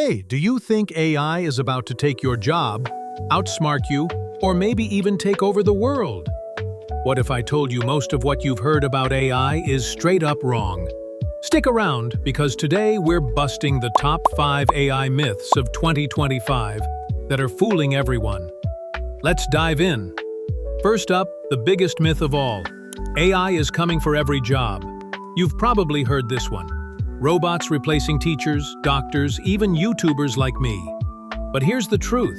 Hey, do you think AI is about to take your job, outsmart you, or maybe even take over the world? What if I told you most of what you've heard about AI is straight up wrong? Stick around, because today we're busting the top 5 AI myths of 2025 that are fooling everyone. Let's dive in. First up, the biggest myth of all. AI is coming for every job. You've probably heard this one. Robots replacing teachers, doctors, even YouTubers like me. But here's the truth.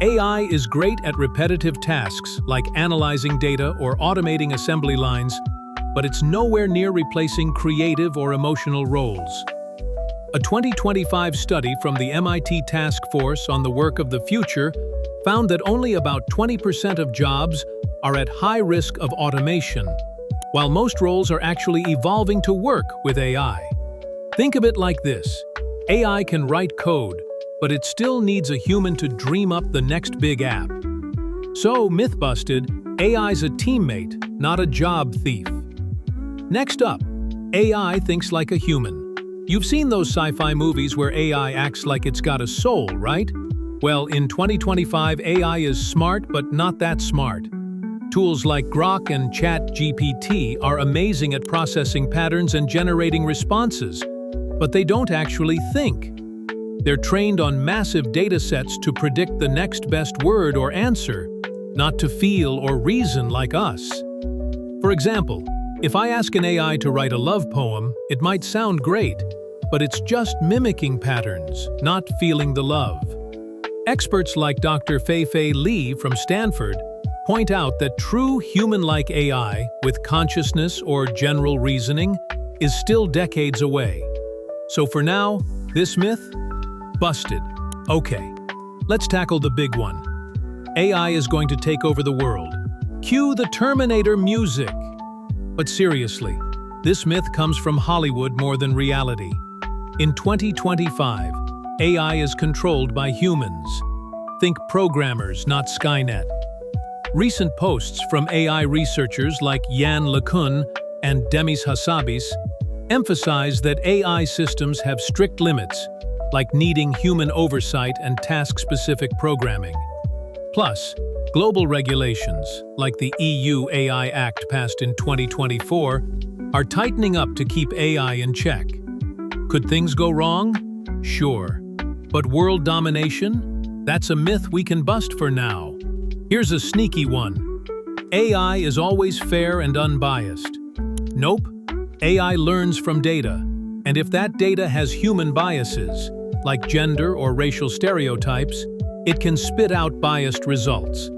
AI is great at repetitive tasks like analyzing data or automating assembly lines, but it's nowhere near replacing creative or emotional roles. A 2025 study from the MIT Task Force on the Work of the Future found that only about 20% of jobs are at high risk of automation, while most roles are actually evolving to work with AI. Think of it like this. AI can write code, but it still needs a human to dream up the next big app. So, myth busted, AI's a teammate, not a job thief. Next up, AI thinks like a human. You've seen those sci-fi movies where AI acts like it's got a soul, right? Well, in 2025, AI is smart, but not that smart. Tools like Grok and ChatGPT are amazing at processing patterns and generating responses, but they don't actually think. They're trained on massive data sets to predict the next best word or answer, not to feel or reason like us. For example, if I ask an AI to write a love poem, it might sound great, but it's just mimicking patterns, not feeling the love. Experts like Dr. Fei-Fei Li from Stanford point out that true human-like AI with consciousness or general reasoning is still decades away. So for now, this myth? Busted. Okay, let's tackle the big one. AI is going to take over the world. Cue the Terminator music. But seriously, this myth comes from Hollywood more than reality. In 2025, AI is controlled by humans. Think programmers, not Skynet. Recent posts from AI researchers like Yann LeCun and Demis Hassabis emphasize that AI systems have strict limits, like needing human oversight and task-specific programming. Plus, global regulations, like the EU AI Act passed in 2024, are tightening up to keep AI in check. Could things go wrong? Sure. But world domination? That's a myth we can bust for now. Here's a sneaky one. AI is always fair and unbiased. Nope. AI learns from data, and if that data has human biases, like gender or racial stereotypes, it can spit out biased results.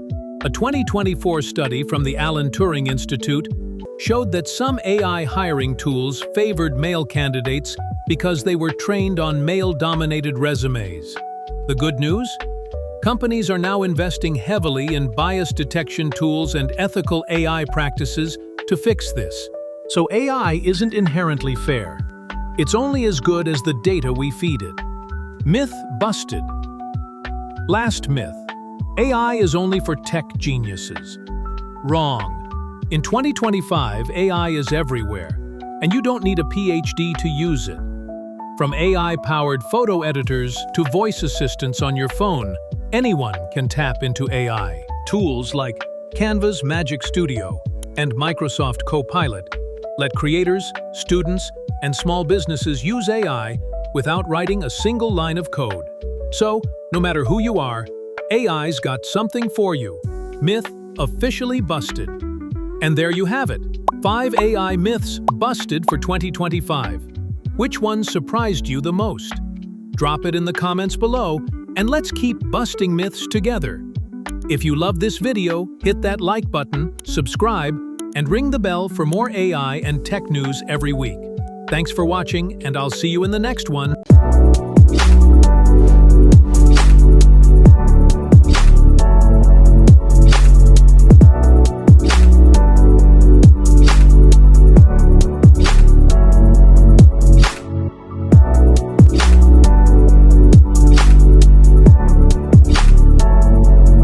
A 2024 study from the Alan Turing Institute showed that some AI hiring tools favored male candidates because they were trained on male-dominated resumes. The good news? Companies are now investing heavily in bias detection tools and ethical AI practices to fix this. So AI isn't inherently fair. It's only as good as the data we feed it. Myth busted. Last myth. AI is only for tech geniuses. Wrong. In 2025, AI is everywhere, and you don't need a PhD to use it. From AI-powered photo editors to voice assistants on your phone, anyone can tap into AI. Tools like Canva's Magic Studio and Microsoft Copilot let creators, students, and small businesses use AI without writing a single line of code. So, no matter who you are, AI's got something for you. Myth officially busted. And there you have it. 5 AI myths busted for 2025. Which one surprised you the most? Drop it in the comments below, and let's keep busting myths together. If you love this video, hit that like button, subscribe, and ring the bell for more AI and tech news every week. Thanks for watching, and I'll see you in the next one.